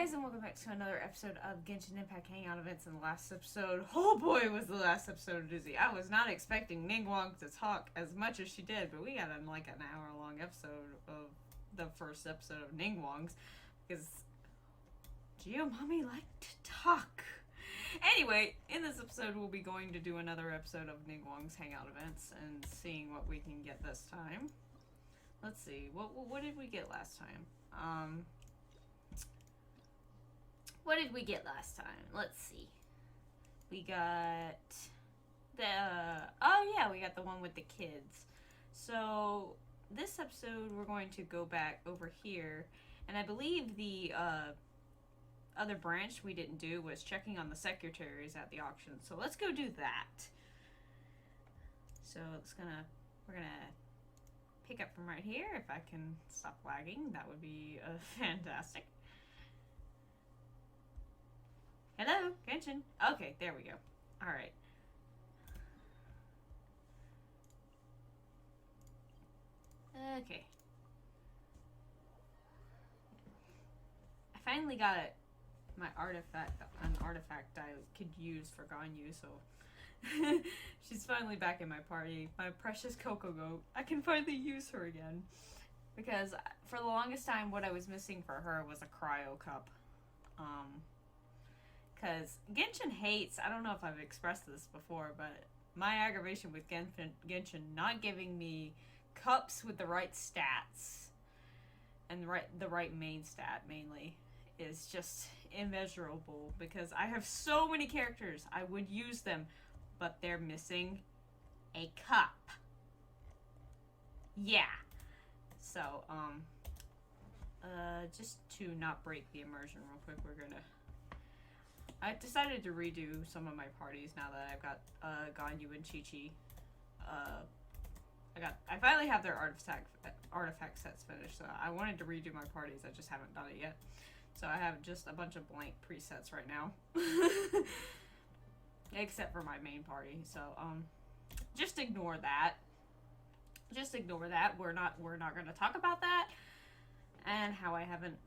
guys, and welcome back to another episode of Genshin Impact Hangout events. In the last episode, oh boy, was the last episode doozy. I was not expecting Ningguang to talk as much as she did, but we got like an hour-long episode of the first episode of Ningguang's because Mommy liked to talk. Anyway, in this episode, we'll be going to do another episode of Ningguang's Hangout events and seeing what we can get this time. Let's see, what did we get last time? What did we get last time? Let's see. We got we got the one with the kids. So this episode we're going to go back over here, and I believe the other branch we didn't do was checking on the secretaries at the auction. So let's go do that. So we're gonna pick up from right here. If I can stop lagging, that would be fantastic. Hello, Genshin. Okay, there we go. Alright. Okay. I finally got my artifact, an artifact I could use for Ganyu, so she's finally back in my party. My precious Coco Goat. I can finally use her again. Because for the longest time, what I was missing for her was a cryo cup. Because Genshin hates, I don't know if I've expressed this before, but my aggravation with Genshin not giving me cups with the right stats and the right main stat mainly is just immeasurable, because I have so many characters, I would use them, but they're missing a cup. Yeah. So, just to not break the immersion real quick, I decided to redo some of my parties now that I've got Ganyu and Chi-Chi. I finally have their artifact sets finished, so I wanted to redo my parties. I just haven't done it yet. So I have just a bunch of blank presets right now. Except for my main party. So just ignore that. Just ignore that. We're not gonna talk about that. And how I haven't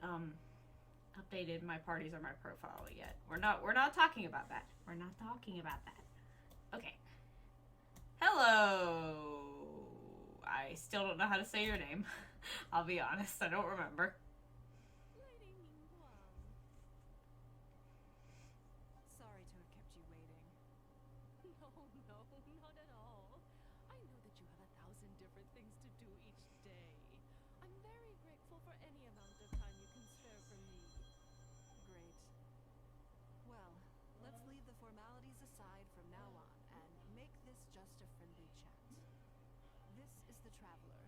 updated my parties or my profile yet. We're not talking about that. We're not talking about that. Okay. Hello. I still don't know how to say your name. I'll be honest, I don't remember. Lady Ningguang. Sorry to have kept you waiting. No, not at all. I know that you have 1,000 different things to do each day. I'm very grateful for any amount of time you can spare from me. Great. Well, let's leave the formalities aside from now on and make this just a friendly chat. This is the Traveler.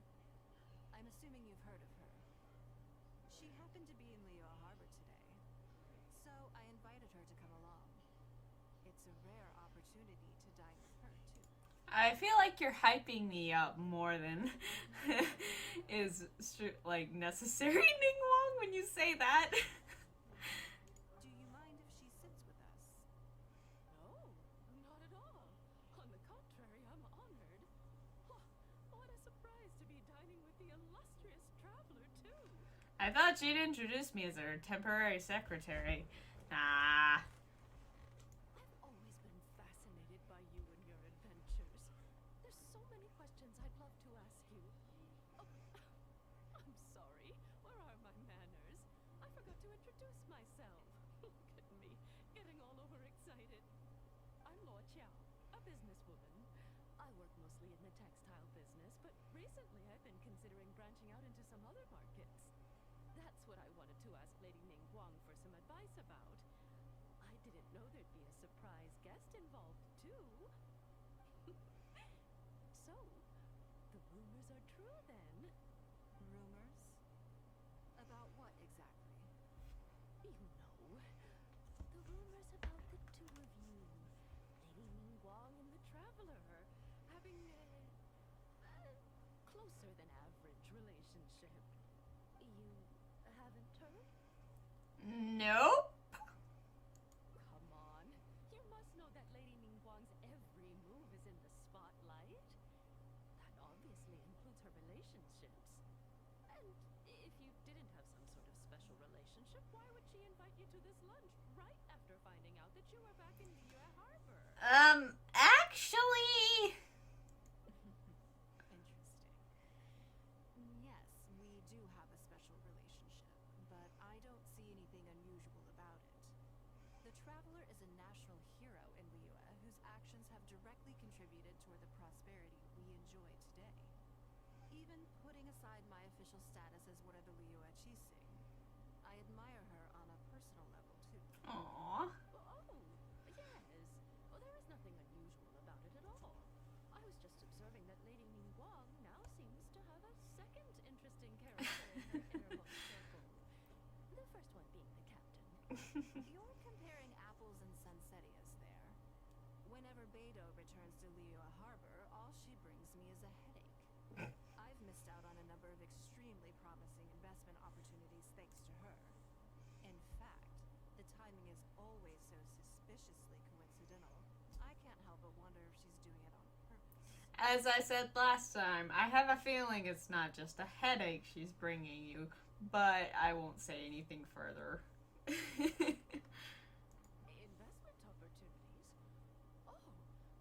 I'm assuming you've heard of her. She happened to be in Liyue Harbor today, so I invited her to come along. It's a rare opportunity to dine with her, too. I feel like you're hyping me up more than is like necessary, Ningguang, when you say that. Do you mind if she sits with us? No, not at all. On the contrary, I'm honored. What a surprise to be dining with the illustrious Traveler, too. I thought you'd introduce me as her temporary secretary. Nah. I've always been fascinated by you and your adventures. There's so many questions I'd love to ask you. Oh, I'm sorry. Where are my manners? I forgot to introduce myself. Look at me, getting all overexcited. I'm Luo Qiao, a businesswoman. I work mostly in the textile business, but recently I've been considering branching out into some other markets. That's what I wanted to ask Lady Ningguang for some advice about. I didn't know there'd be a surprise guest involved, too. So, the rumors are true, then? Rumors? About what, exactly? You know, the rumors about the two of you, Lady Ningguang and the Traveler, having a closer than average relationship. You haven't heard? Nope. Come on. You must know that Lady Ningguang's every move is in the spotlight. That obviously includes her relationships. And if you didn't have some sort of special relationship, why would she invite you to this lunch right after finding out that you were back in Liyue Harbor. Actually... Interesting. Yes, we do have a special relationship, but I don't see anything unusual about it. The Traveler is a national hero in Liyue whose actions have directly contributed toward the prosperity we enjoy today. Even putting aside my official status as one of the Liyue Chising, I admire her on a personal level too. Aww. Oh, yes. Well, there is nothing unusual about it at all. I was just observing that Lady Ningguang now seems to have a second interesting character in her innermost circle. The first one being the captain. You're comparing apples and sunsettias there. Whenever Beidou returns to Liyue Harbor, all she brings me is a headache. I've missed out on a number of extremely promising investment opportunities thanks to her. In fact, the timing is always so suspiciously coincidental. I can't help but wonder if she's doing it on purpose. As I said last time, I have a feeling it's not just a headache she's bringing you, but I won't say anything further. Investment opportunities? Oh,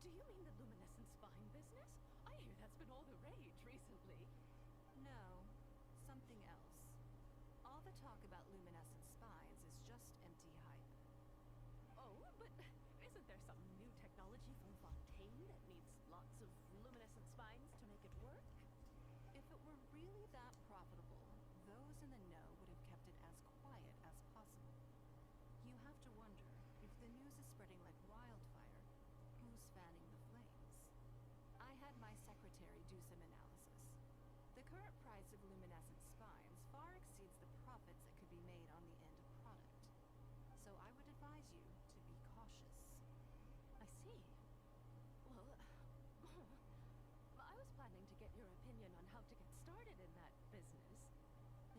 do you mean the luminescent spine business? I hear that's been all the rage recently. No, something else. All the talk about luminescent spines is just empty hype. Oh, but isn't there some new technology from Fontaine that needs lots of luminescent spines to make it work? If it were really that profitable, those in the know would have kept it as quiet as possible. You have to wonder, if the news is spreading like wildfire, who's fanning the flames? I had my secretary do some analysis. The current price of luminescent spines far exceeds the profits that could be made on the end product. So I would advise you to be cautious. I see. Well, I was planning to get your opinion on how to get started in that business.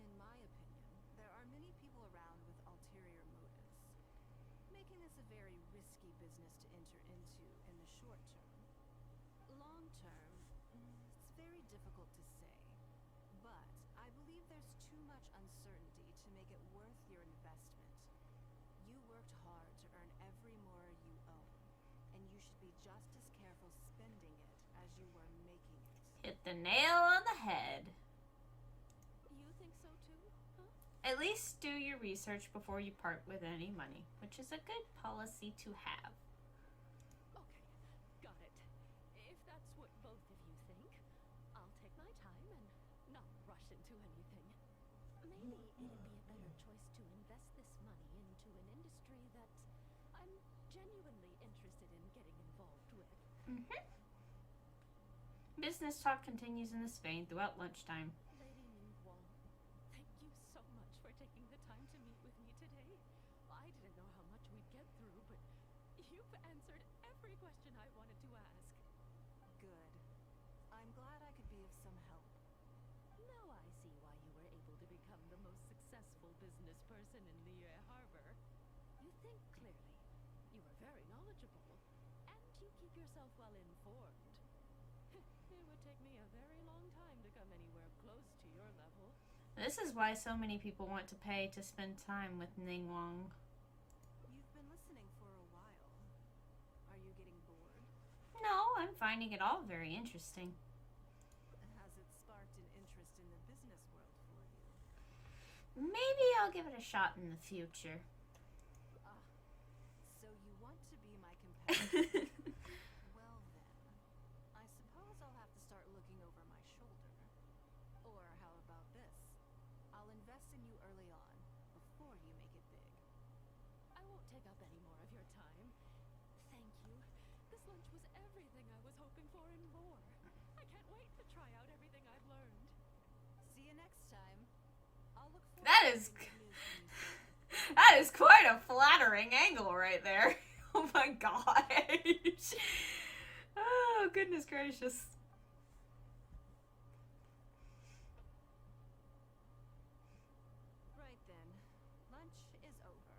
In my opinion, there are many people around with ulterior motives, making this a very risky business to enter into in the short term. Long term, it's very difficult to say, but I believe there's too much uncertainty to make it worth your investment. You worked hard to earn every more you own, and you should be just as careful spending it as you were making it. Hit the nail on the head. You think so too, huh? At least do your research before you part with any money, which is a good policy to have. Okay, got it. If that's what both of you think, I'll take my time and not rush into anything. Maybe it'd be a better choice to invest this money into an industry that I'm genuinely interested in getting involved with. Business talk continues in this vein throughout lunchtime. Lady Ningguang, thank you so much for taking the time to meet with me today. I didn't know how much we'd get through, but you've answered every question I wanted to ask. Good. I'm glad I could be of some help. Now I see why you were able to become the most successful business person in Liyue Harbor. You think clearly, you are very knowledgeable, and you keep yourself well informed. It would take me a very long time to come anywhere close to your level. This is why so many people want to pay to spend time with Ningguang. You've been listening for a while. Are you getting bored? No, I'm finding it all very interesting. Has it sparked an interest in the business world for you? Maybe I'll give it a shot in the future. So you want to be my competitor? Well then, I suppose I'll have to start looking over my shoulder. Or how about this? I'll invest in you early on, before you make it big. I won't take up any more of your time. Thank you. This lunch was everything I was hoping for and more. I can't wait to try out everything I've learned. See you next time. I'll look forward That to is hearing good news from you soon. That is quite a flattering angle right there. Oh my gosh. Oh, goodness gracious. Right then. Lunch is over.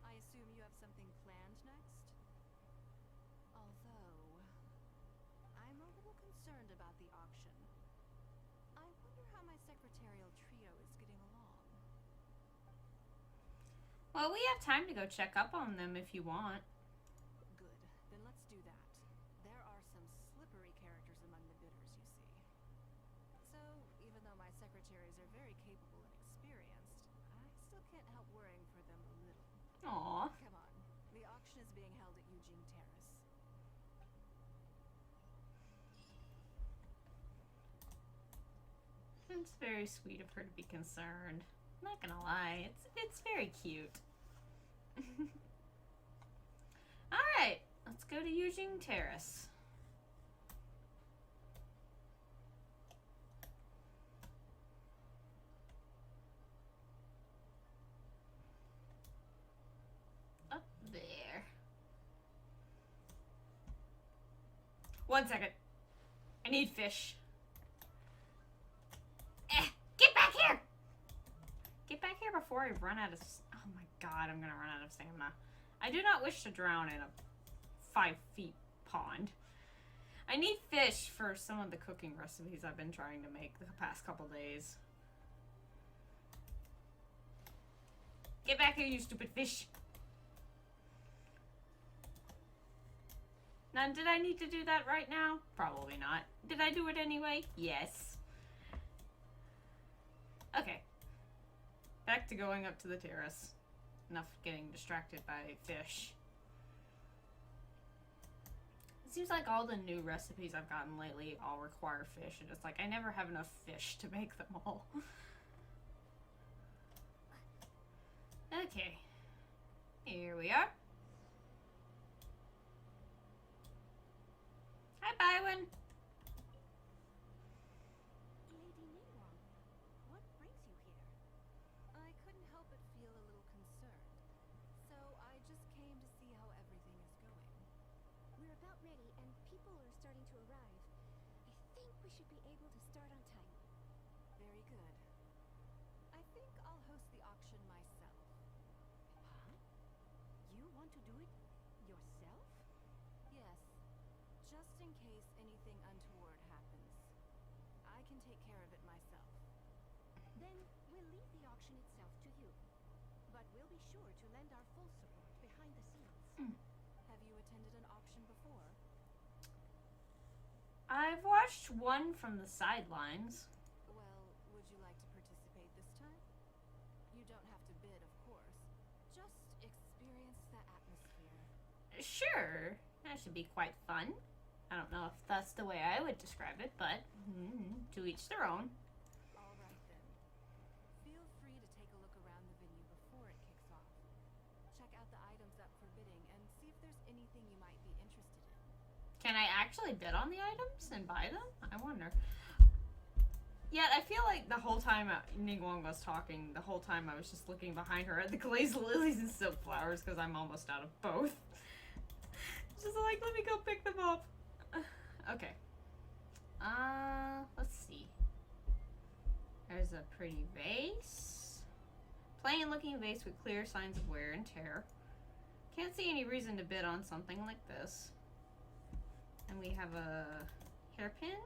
I assume you have something planned next? Although, I'm a little concerned about the auction. I wonder how my secretarial trio is getting along. Well, we have time to go check up on them if you want. Good. Then let's do that. There are some slippery characters among the bidders, you see. So, even though my secretaries are very capable and experienced, I still can't help worrying for them a little. Aww. Come on. The auction is being held at Eugene Terrace. It's very sweet of her to be concerned. Not gonna lie, it's very cute. Alright, let's go to Eugene Terrace. Up there. 1 second. I need fish. Get back here! Get back here before I run out of... Oh my god, I'm gonna run out of stamina. I do not wish to drown in a 5 feet pond. I need fish for some of the cooking recipes I've been trying to make the past couple days. Get back here, you stupid fish. Now, did I need to do that right now? Probably not. Did I do it anyway? Yes. Okay. Back to going up to the terrace. Enough getting distracted by fish. It seems like all the new recipes I've gotten lately all require fish, and it's like I never have enough fish to make them all. Okay. Here we are. Hi, Byron. Lady Ningguang, what brings you here? I couldn't help but feel a little concerned. So I just came to see how everything is going. We're about ready, and people are starting to arrive. I think we should be able to start on time. Very good. I think I'll host the auction myself. Huh? You want to do it yourself? Yes. Just in case anything untoward happens. I can take care of it myself. Then we'll leave the auction itself to you. But we'll be sure to lend our full support behind the scenes. Have you attended an auction before? I've watched one from the sidelines. Well, would you like to participate this time? You don't have to bid, of course. Just experience the atmosphere. Sure. That should be quite fun. I don't know if that's the way I would describe it, but to each their own. All right then. Feel free to take a look around the venue before it kicks off. Check out the items up for bidding and see if there's anything you might be interested in. Can I actually bid on the items and buy them? I wonder. Yet I feel like the whole time Ningguang was talking, the whole time I was just looking behind her at the glazed lilies and silk flowers because I'm almost out of both. Just like, let me go pick them up. Okay. Let's see. There's a pretty vase. Plain looking vase with clear signs of wear and tear. Can't see any reason to bid on something like this. And we have a hairpin.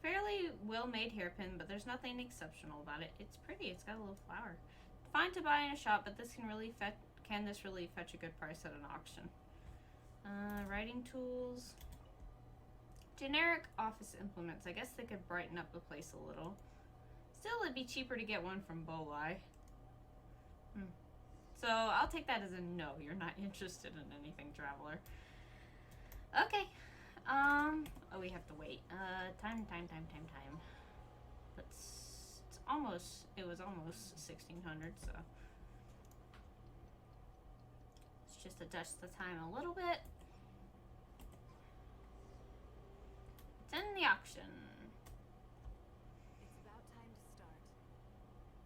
Fairly well-made hairpin, but there's nothing exceptional about it. It's pretty. It's got a little flower. Fine to buy in a shop, but this can this really fetch a good price at an auction? Writing tools. Generic office implements. I guess they could brighten up the place a little. Still, it'd be cheaper to get one from Bolai. So, I'll take that as a no. You're not interested in anything, Traveler. Okay. Oh, we have to wait. Time. It was almost 1600, so. Let's just adjust the time a little bit. It's in the auction. It's about time to start.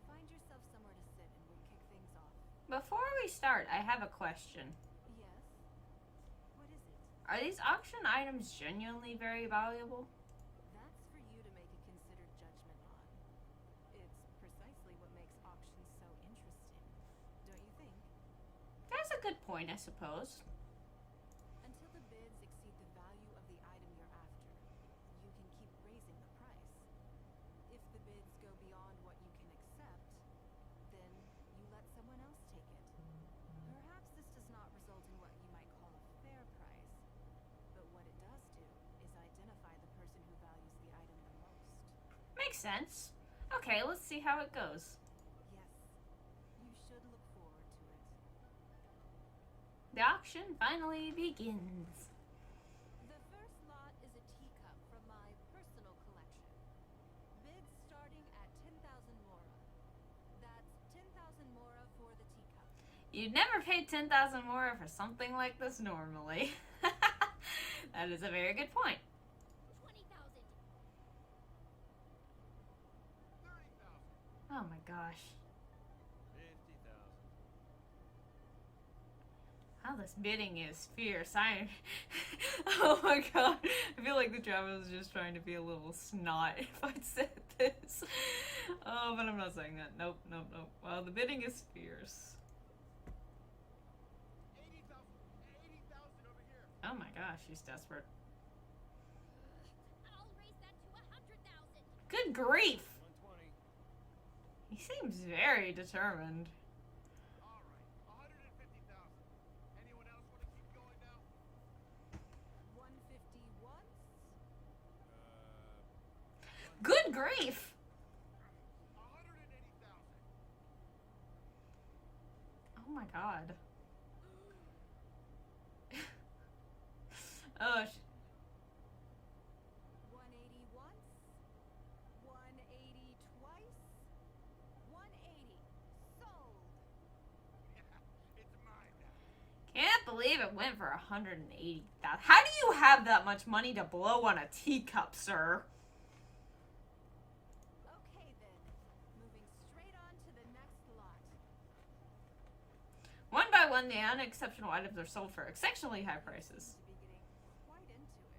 Find yourself somewhere to sit and we'll kick things off. Before we start, I have a question. Yes? What is it? Are these auction items genuinely very valuable? That's for you to make a considered judgment on. It's precisely what makes auctions so interesting, don't you think? That's a good point, I suppose. Until the bids exceed the value of the item you're after, you can keep raising the price. If the bids go beyond what you can accept, then you let someone else take it. Makes sense. Okay, let's see how it goes. Yes, you should look forward to it. The auction finally begins. The first lot is a teacup from my personal collection. Bids starting at 10,000 mora. That's 10,000 mora for the teacup. You'd never pay 10,000 more for something like this normally. That is a very good point. 20,000. 30,000. Oh my gosh. 50,000. How this bidding is fierce. Oh my god. I feel like the drama was just trying to be a little snot if I'd said this. Oh, but I'm not saying that. Nope, nope, nope. Well, the bidding is fierce. 80,000. 80,000 over here. Oh my gosh, she's desperate. I'll raise that to 100,000. Good grief! 120. He seems very determined. All right. 150,000. Anyone else want to keep going now? 150 once. Good grief! 180,000. Oh my god. Oh, 180 once. 180 twice. 180. Sold. It's mine now. can't believe it went for 180,000. How do you have that much money to blow on a teacup, sir? Okay then. Moving straight on to the next lot. One by one, the unexceptional items are sold for exceptionally high prices. To be getting quite into it.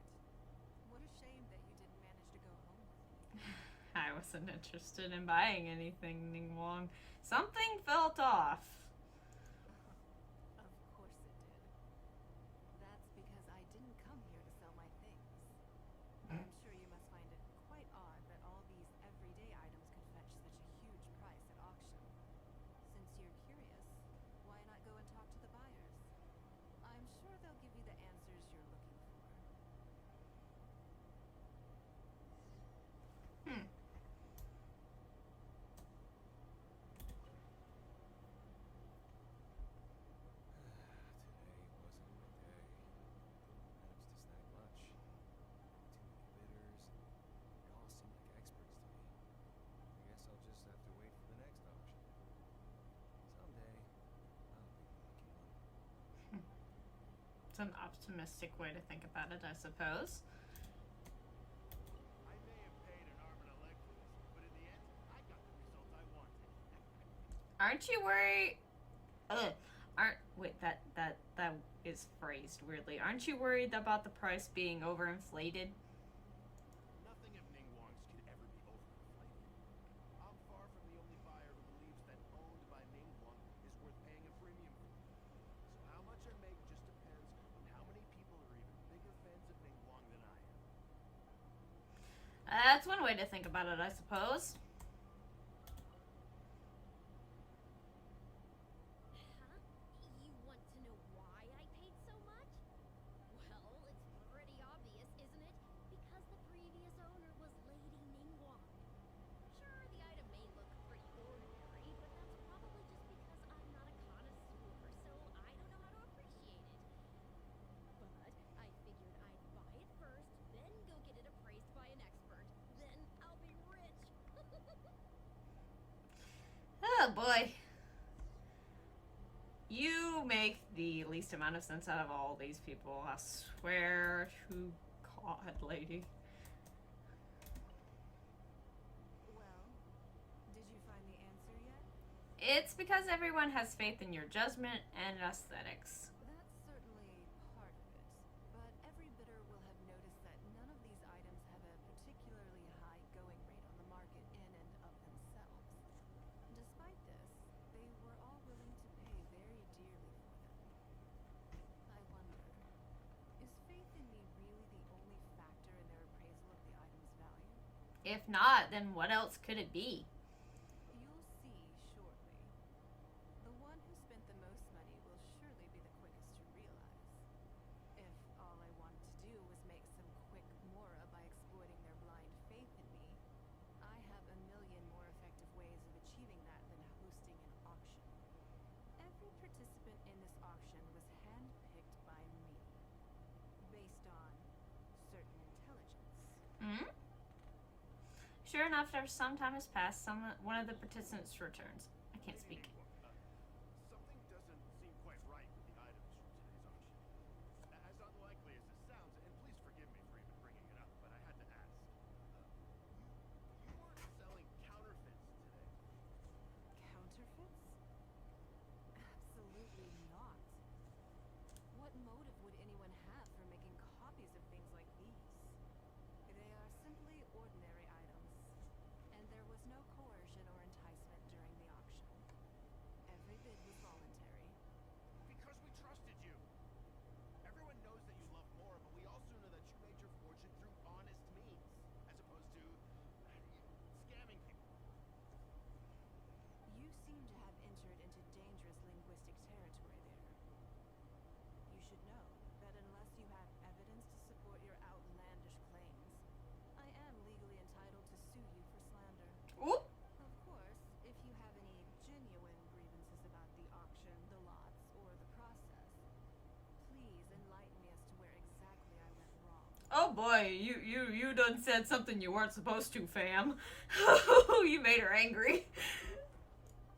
What a shame that you didn't manage to go home with me. I wasn't interested in buying anything, Ningguang. Something felt off. Of course it did. That's because I didn't come here to sell my things. I'm sure you must find it quite odd that all these everyday items could fetch such a huge price at auction. Since you're curious, why not go and talk to the buyers? I'm sure they'll give you the answers you're looking for. Hmm. It's an optimistic way to think about it, I suppose. I may have paid an arm and a leg for this, but in the end, I got the result I wanted. Aren't you worried? Wait, that is phrased weirdly. Aren't you worried about the price being overinflated? Nothing of Ningguang's could ever be overinflated. I'm far from the only buyer who believes that owned by Ningguang is worth paying a premium for. So how much I make just depends on how many people are even bigger fans of Ningguang than I am. That's one way to think about it, I suppose. Huh? You want to know why I paid so much? Well, it's pretty obvious, isn't it? Because the previous owner was Lady Ningguang. Sure, the item may look pretty ordinary, but that's probably just because I'm not a connoisseur, so I don't know how to appreciate it. But I figured I'd buy it first, then go get it appraised by an expert. Then I'll be rich. Oh boy. You make the least amount of sense out of all these people. I swear to God, lady. Well, did you find the answer yet? It's because everyone has faith in your judgment and aesthetics. That's certainly part of it, but every bidder will have noticed that none of these items have a particularly high going rate on the market in and of themselves. Despite this, they were all willing to pay very dearly for them. I wonder, is faith in me really the only factor in their appraisal of the item's value? If not, then what else could it be? You'll see shortly. The one who spent the most money will surely be the quickest to realize. If all I wanted to do was make some quick mora by exploiting their blind faith in me, I Sure enough, after some time has passed, one of the participants returns. I can't Maybe speak. Ningguang, something doesn't seem quite right with the items from today's auction. As unlikely as this sounds, and please forgive me for even bringing it up, but I had to ask. You weren't selling counterfeits today. Counterfeits? Absolutely not. What motive would anyone have for making copies of things like these? They are simply ordinary items, and there was no coercion or enticement during the auction. Every bid was voluntary. Because we trusted you. Everyone knows that you love more, but we also know that you made your fortune through honest means, as opposed to scamming people. You seem to have entered into dangerous linguistic territory there. You should know that unless you have evidence to support your outlandish claims, I am legally entitled to sue you for slander. Oop! Of course, if you have any genuine grievances about the auction, the lots, or the process, please enlighten me as to where exactly I went wrong. Oh boy, you done said something you weren't supposed to, fam. You made her angry.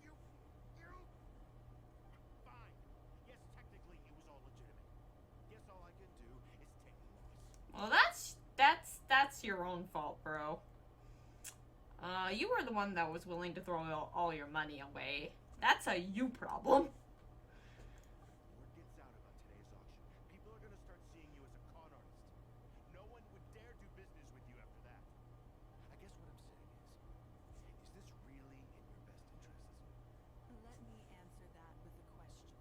You... Fine. Yes, technically it was all legitimate. Guess all I can do is take the loss. Well, that's your own fault, bro. You were the one that was willing to throw all your money away. That's a you problem. Word gets out about today's auction. People are gonna start seeing you as a con artist. No one would dare do business with you after that. I guess what I'm saying is this really in your best interests? Let me answer that with a question.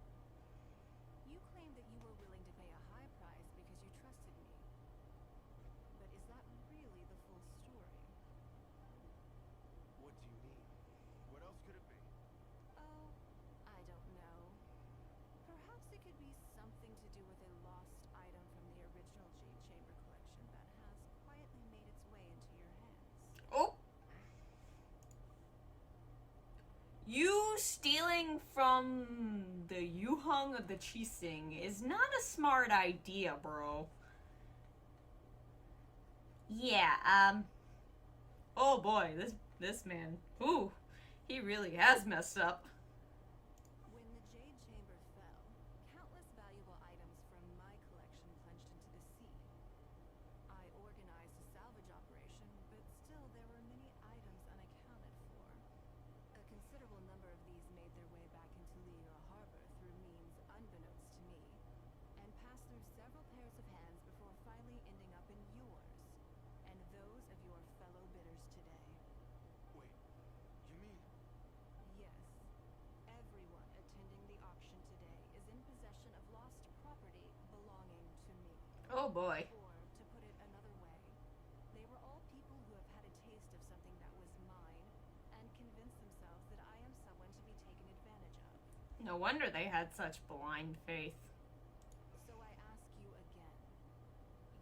You claim that you were willing to pay a high price because you trusted me. But is that really the full story? What do you mean? What else could it be? Oh, I don't know. Perhaps it could be something to do with a lost item from the original Jade Chamber collection that has quietly made its way into your hands. Oh. You stealing from the Yuhong of the Qixing is not a smart idea, bro. Yeah, oh boy, this man, ooh, he really has messed up. When the Jade Chamber fell, countless valuable items from my collection plunged into the sea. I organized a salvage operation, but still there were many items unaccounted for. A considerable number of these made their way back into Liyue Harbor through means unbeknownst to me, and passed through several pairs of hands before finally ending up in yours, and those of your fellow bidders today. Wait, you mean... Yes. Everyone attending the auction today is in possession of lost property belonging to me. Oh boy. Or, to put it another way, they were all people who have had a taste of something that was mine and convinced themselves that I am someone to be taken advantage of. No wonder they had such blind faith. So I ask you again,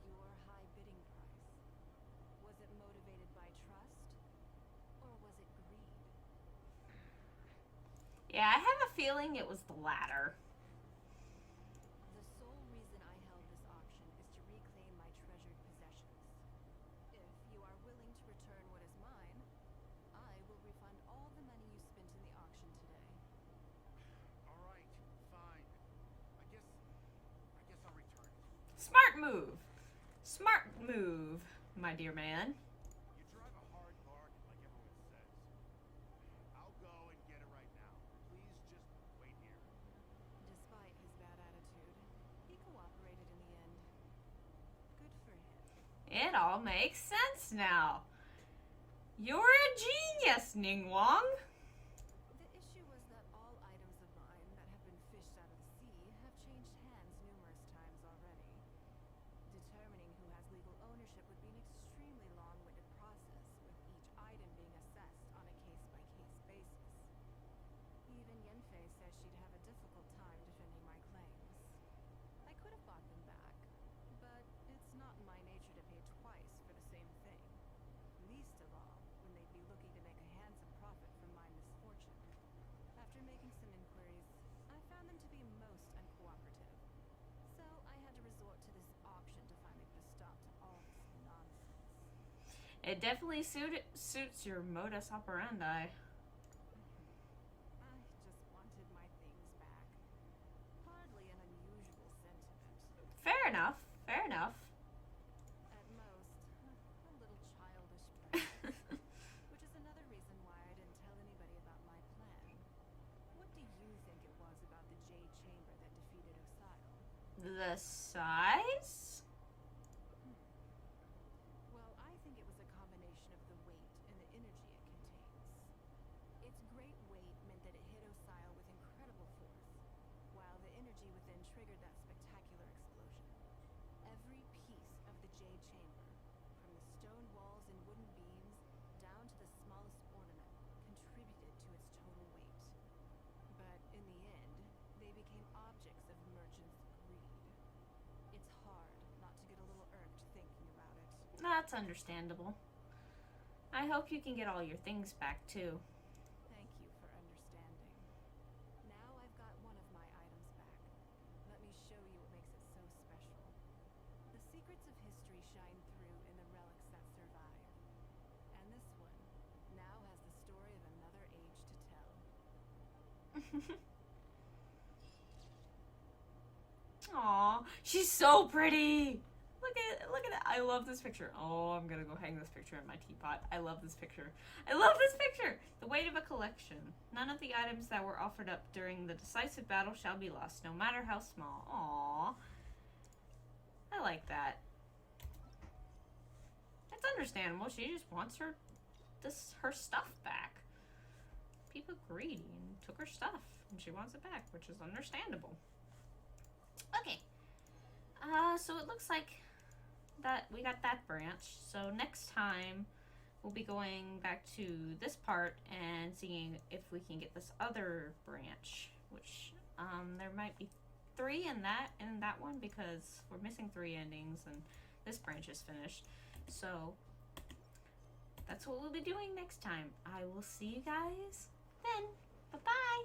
your high bidding price, was it motivated by trust, or was it greed? Yeah, I have a feeling it was the latter. The sole reason I held this auction is to reclaim my treasured possessions. If you are willing to return what is mine, I will refund all the money you spent in the auction today. All right, fine. I guess I'll return it. Smart move. Smart move, my dear man. You drive a hard bargain, like everyone says. I'll go and get it right now. Please just wait here. Despite his bad attitude, he cooperated in the end. Good for him. It all makes sense now. You're a genius, Ningguang. The issue was that all items of mine that have been fished out of the sea have changed hands numerous times already. Determining who has legal ownership would be an extremely long-winded process, with each item being assessed on a case-by-case basis. Even Yanfei says she'd have a difficult time defending my claims. I could have bought them back, but it's not in my nature to pay twice for the same thing. Least of all, when they'd be looking to make a handsome profit from my It definitely suits your modus operandi. I just wanted my things back. Hardly an unusual sentiment. Fair enough. Fair enough. At most, a little childish perhaps. Which is another reason why I didn't tell anybody about my plan. What do you think it was about the Jade Chamber that defeated Osile? The size? Well, I think it was a combination of the weight and the energy it contains. Its great weight meant that it hit Osile with incredible force, while the energy within triggered that spectacular explosion. Every piece of the Jade Chamber, from the stone walls and wooden beams down to the smallest ornament, contributed to its total weight. But in the end, they became objects of merchants' greed. It's hard not to get a little irked thinking about it. That's understandable. I hope you can get all your things back too. Thank you for understanding. Now I've got one of my items back. Let me show you what makes it so special. The secrets of history shine through in the relics that survive. And this one now has the story of another age to tell. Aw, she's so pretty. Look at it. I love this picture. Oh, I'm gonna go hang this picture in my teapot. I love this picture. I love this picture. The weight of a collection. None of the items that were offered up during the decisive battle shall be lost, no matter how small. Aw, I like that. It's understandable. She just wants her stuff back. People greedy and took her stuff, and she wants it back, which is understandable. Okay. So it looks like that we got that branch. So next time we'll be going back to this part and seeing if we can get this other branch, which there might be 3 in that one because we're missing 3 endings and this branch is finished. So that's what we'll be doing next time. I will see you guys then. Bye-bye.